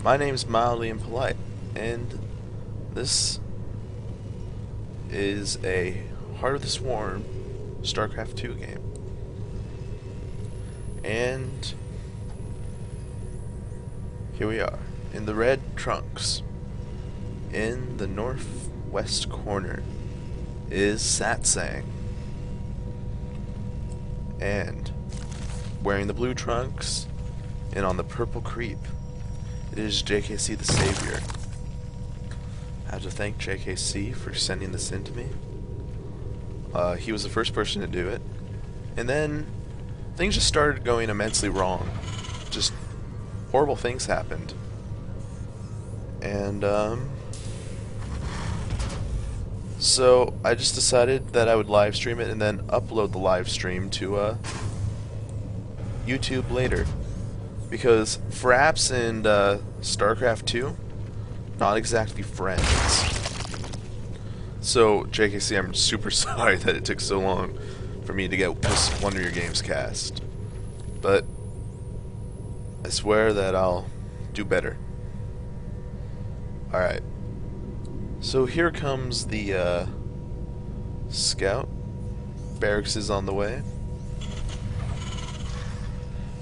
My name's Mildlyimpolite, and this is a Heart of the Swarm StarCraft 2 game. And here we are, in the red trunks. In the northwest corner is Satsang. And wearing the blue trunks and on the purple creep, it is JKC the Savior. I have to thank JKC for sending this in to me. He was the first person to do it. And then things just started going immensely wrong. Just horrible things happened. And so I just decided that I would live stream it and then upload the live stream to YouTube later. Because Fraps and StarCraft 2, not exactly friends. So, JKC, I'm super sorry that it took so long for me to get this one of your games cast. But I swear that I'll do better. Alright. So here comes the scout. Barracks is on the way.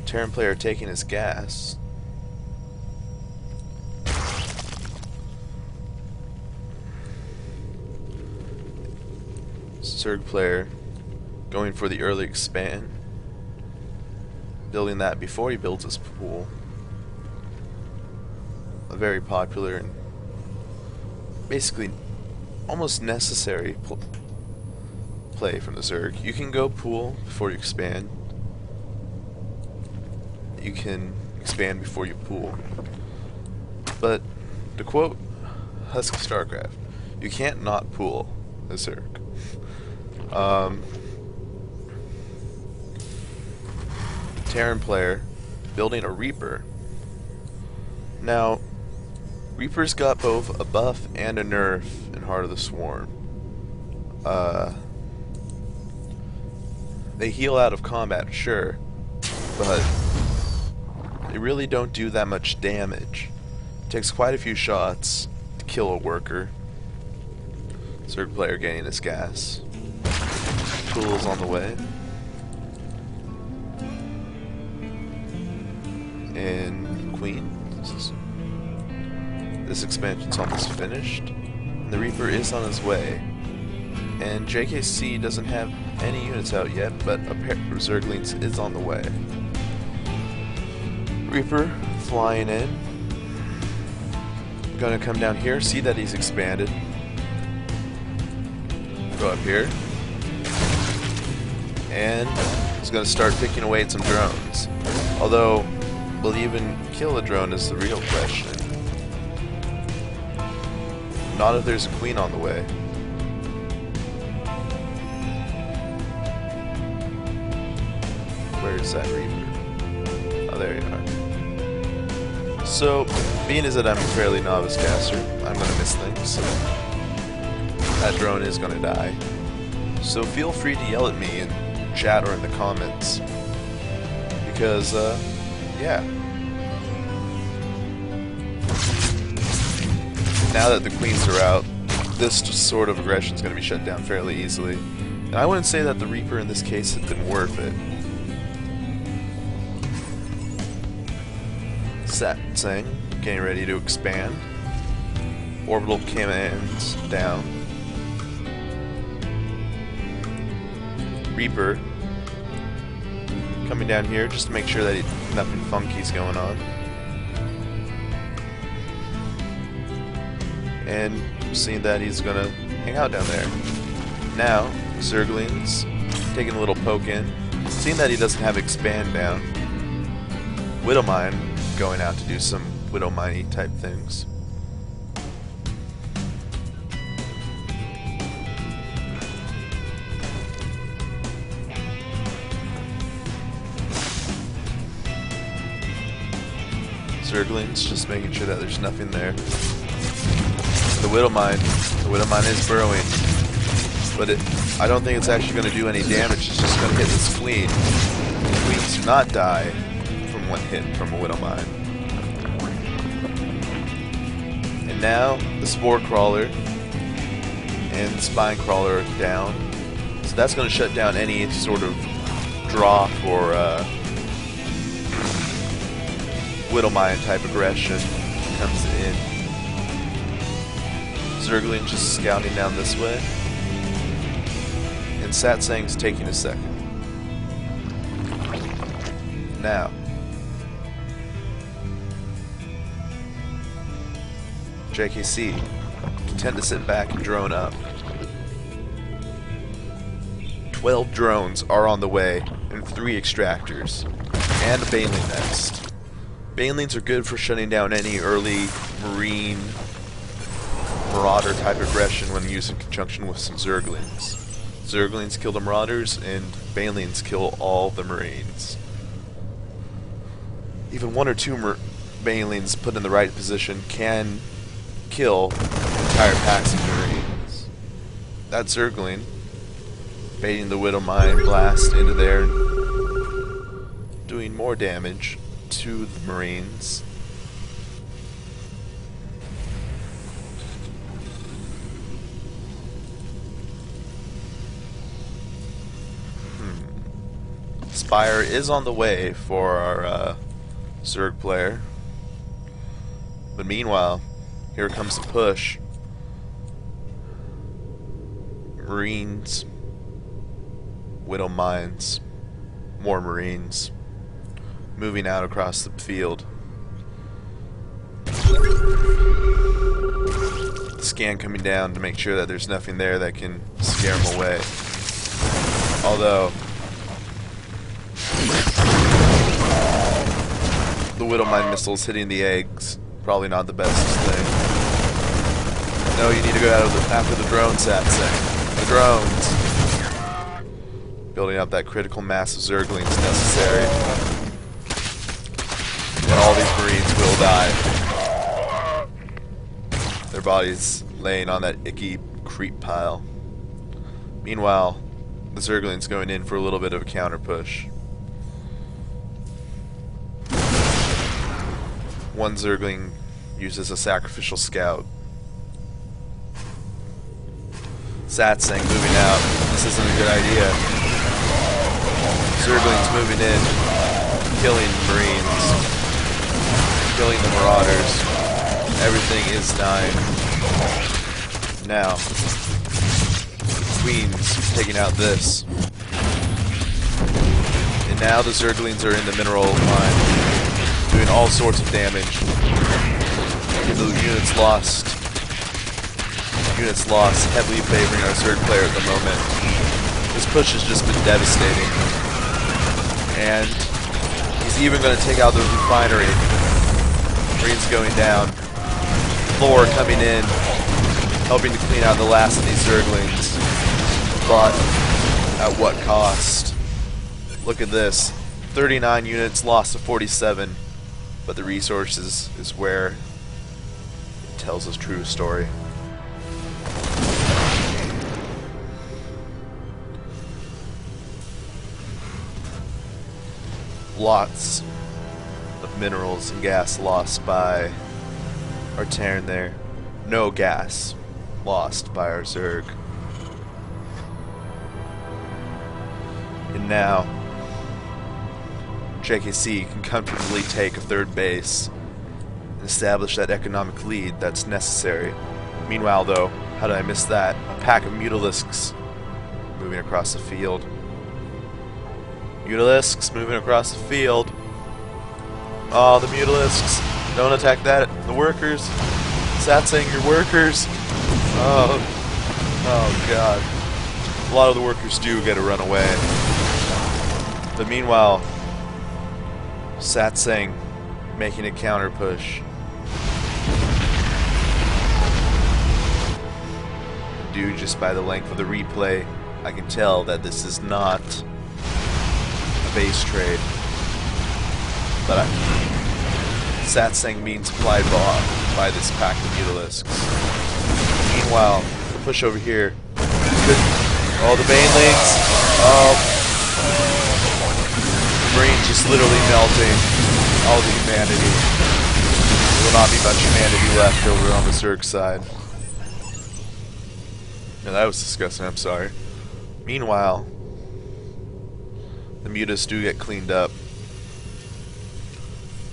Terran player taking his gas. Zerg player going for the early expand. Building that before he builds his pool. A very popular and basically almost necessary play from the Zerg. You can go pool before you expand. You can expand before you pool. But to quote Husky StarCraft, you can't not pool a Zerg. Terran player building a Reaper. Now, Reaper's got both a buff and a nerf in Heart of the Swarm. They heal out of combat, sure, but they really don't do that much damage. It takes quite a few shots to kill a worker. Zerg player getting his gas. Tools on the way. And Queen. This expansion's almost finished. And the Reaper is on his way. And JKC doesn't have any units out yet, but a pair of Zerglings is on the way. Reaper flying in. Gonna come down here, see that he's expanded. Go up here. And he's gonna start picking away at some drones. Although, will he even kill a drone is the real question. Not if there's a queen on the way. Where is that Reaper? Oh, there you are. So, being as that I'm a fairly novice caster, I'm gonna miss things. So that drone is gonna die. So feel free to yell at me in chat or in the comments. Because, yeah. Now that the queens are out, this sort of aggression is going to be shut down fairly easily. And I wouldn't say that the Reaper in this case has been worth it. Satsang getting ready to expand. Orbital commands down. Reaper coming down here just to make sure that nothing funky's going on. And seeing that he's gonna hang out down there. Now, Zerglings taking a little poke in. Seeing that he doesn't have expand down. Widowmine going out to do some Widowmine-y type things. Zerglings just making sure that there's nothing there. The Widowmine is burrowing, but I don't think it's actually going to do any damage. It's just going to hit this queen. The queens do not die from one hit from a Widowmine. now the Spore Crawler and the Spine Crawler are down. So that's going to shut down any sort of drop or Widowmine type aggression comes in. Zergling just scouting down this way. And Satsang's taking a second. Now, JKC, content to sit back and drone up. 12 drones are on the way, and 3 extractors, and a Baneling nest. Banelings are good for shutting down any early marine marauder type aggression when used in conjunction with some Zerglings. Zerglings kill the marauders, and Banelings kill all the marines. Even 1 or 2 Banelings put in the right position can kill entire packs of marines. That Zergling, baiting the Widowmine blast into there, doing more damage to the marines. Spire is on the way for our Zerg player. But meanwhile, here comes the push. Marines, Widowmines, more Marines, moving out across the field. Scan coming down to make sure that there's nothing there that can scare them away. Although the Widowmine missiles hitting the eggs, probably not the best thing. No, you need to go after the drone Satsang. The drones. Building up that critical mass of Zerglings necessary. And all these Marines will die. Their bodies laying on that icky creep pile. Meanwhile, the Zerglings going in for a little bit of a counter push. One Zergling uses a sacrificial scout. Satsang moving out. This isn't a good idea. Zerglings moving in, killing Marines, killing the Marauders. Everything is dying. Now, Queen's taking out this. And now the Zerglings are in the mineral mine, doing all sorts of damage. The units lost. Units lost, heavily favoring our Zerg player at the moment. This push has just been devastating. And he's even going to take out the refinery. Marines going down. Thor coming in, helping to clean out the last of these Zerglings. But at what cost? Look at this. 39 units lost to 47. But the resources is where it tells its true story. Lots of minerals and gas lost by our Terran there. No gas lost by our Zerg. And now JKC can comfortably take a third base and establish that economic lead that's necessary. Meanwhile though, how did I miss that? A pack of Mutalisks moving across the field. Mutalisks moving across the field. Oh, the Mutalisks. Don't attack that. The workers. Satsang, your workers. Oh god. A lot of the workers do get to run away. But meanwhile, Satsang making a counter push. Dude, just by the length of the replay, I can tell that this is not base trade, but Satsang being supplied by this pack of Mutalisks. Meanwhile, the push over here. Oh, the Banelings. Oh, the Marines just literally melting all the humanity. will not be much humanity left over on the Zerg side. No, that was disgusting, I'm sorry. Meanwhile, the mutas do get cleaned up,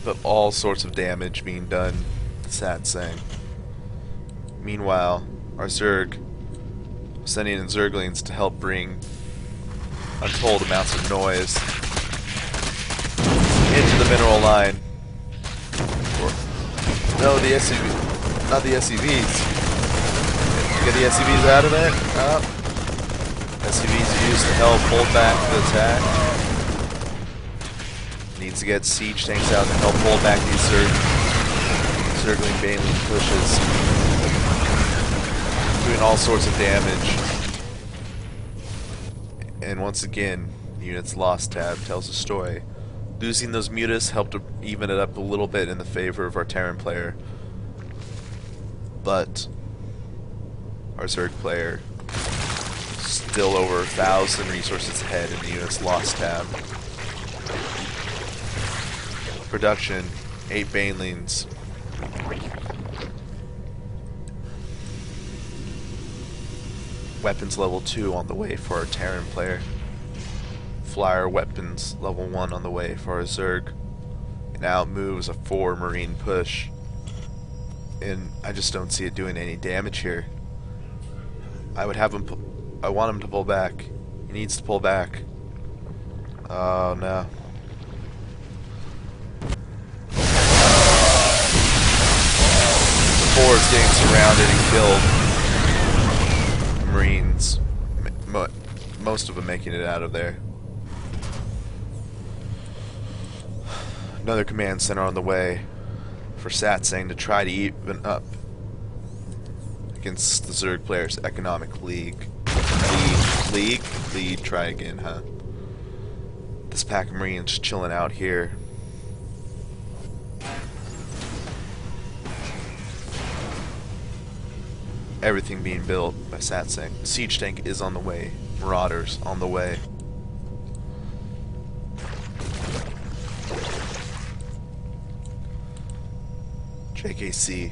but all sorts of damage being done to Satsang. Meanwhile, our Zerg sending in Zerglings to help bring untold amounts of noise into the mineral line. No, the SCV, not the SCVs. Get the SCVs out of there. SCVs used to help hold back the attack. Needs to get siege tanks out to help hold back these Zergling Baneling pushes. Doing all sorts of damage. And once again, the unit's lost tab tells a story. Losing those mutas helped to even it up a little bit in the favor of our Terran player. But our Zerg player still over 1,000 resources ahead in the unit's lost tab. Production, 8 Banelings. Weapons level 2 on the way for our Terran player. Flyer weapons level 1 on the way for our Zerg. And out moves a 4 Marine push. And I just don't see it doing any damage here. I would have him. I want him to pull back. He needs to pull back. Oh no. The 4 is getting surrounded and killed. Marines. Most of them making it out of there. Another command center on the way for Satsang to try to even up against the Zerg players' economic lead. Lead? Try again, huh? This pack of Marines chilling out here. Everything being built by Satsang. The siege tank is on the way. Marauders on the way. JKC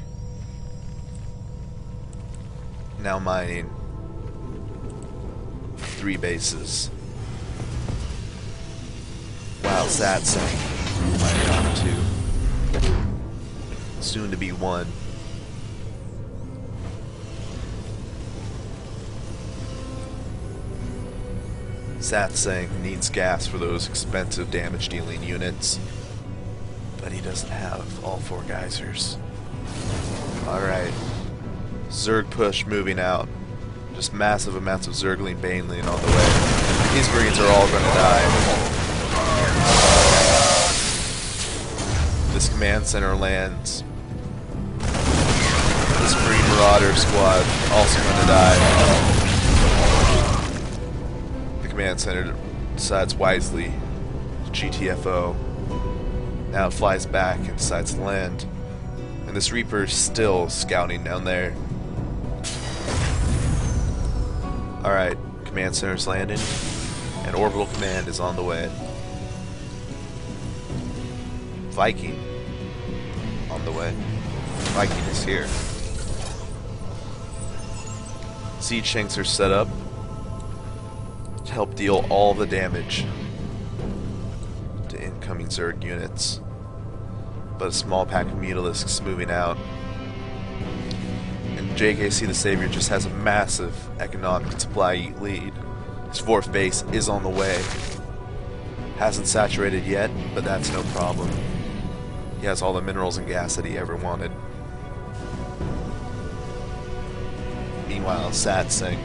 now mining 3 bases. While Satsang mining off 2. Soon to be 1. Satsang needs gas for those expensive damage dealing units. But he doesn't have all 4 geysers. Alright. Zerg push moving out. Just massive amounts of Zergling Baneling on the way. These Marines are all going to die. This command center lands. This Marine Marauder squad also going to die. The command center decides wisely to GTFO. Now it flies back and decides to land. And this Reaper's still scouting down there. Alright, command center's landing. And orbital command is on the way. Viking on the way. Viking is here. Siege tanks are set up to help deal all the damage to incoming Zerg units. But a small pack of Mutalisks moving out. And JKC the Savior just has a massive economic supply lead. His 4th base is on the way. Hasn't saturated yet, but that's no problem. He has all the minerals and gas that he ever wanted. Meanwhile, Satsang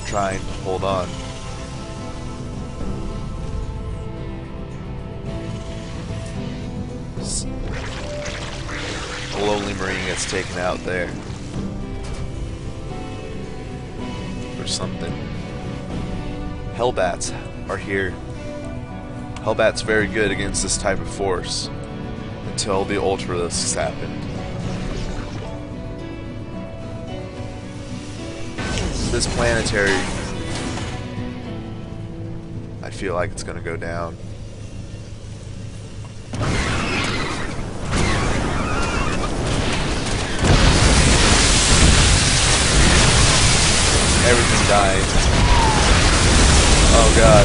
trying to hold on. A lonely Marine gets taken out there. Or something. Hellbats are here. Hellbat's very good against this type of force. Until the Ultralisks happened. This planetary, I feel like it's gonna go down. dying. Oh god,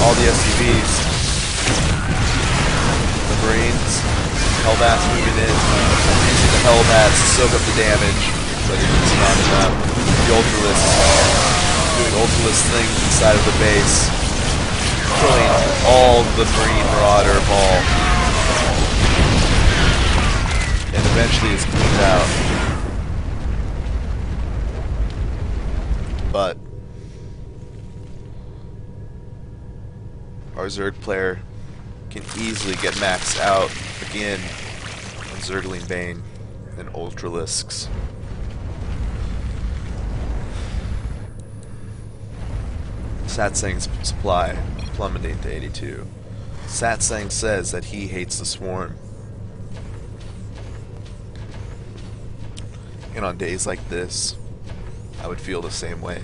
all the SCVs. The Marines. Hellbats moving in. Using the Hellbats to soak up the damage, but it's not enough. The Ultralisks doing Ultralist things inside of the base. Killing all the Marine Marauder ball. And eventually it's cleaned out. But our Zerg player can easily get maxed out again on Zergling Bane and Ultralisks. Satsang's supply plummeting to 82. Satsang says that he hates the Swarm. And on days like this, I would feel the same way.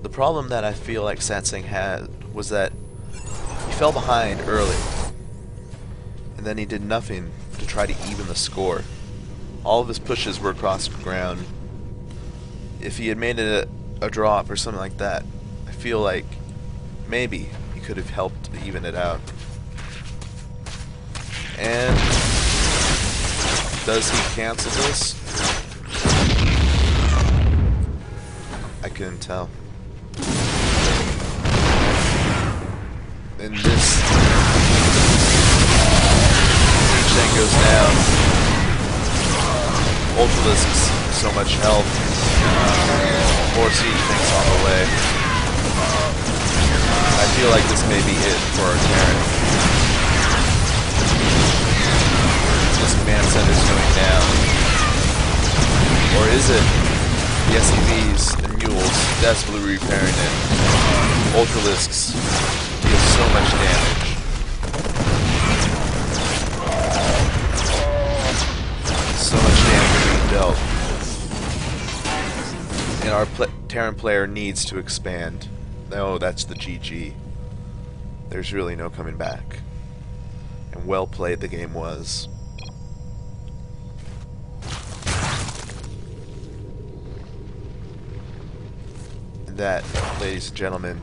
The problem that I feel like Satsang had was that he fell behind early, and then he did nothing to try to even the score. All of his pushes were across the ground. If he had made it a drop or something like that, I feel like maybe he could have helped even it out. And does he cancel this? I couldn't tell. And this each thing goes down. Ultralisks, so much health. More siege things on the way. I feel like this may be it for our Terran. This command center's going down. Or is it the SCVs and mules desperately repairing it? Ultralisks deal so much damage. So much damage being dealt. And our Terran player needs to expand. No, that's the GG. There's really no coming back. And well played the game was. And that, ladies and gentlemen,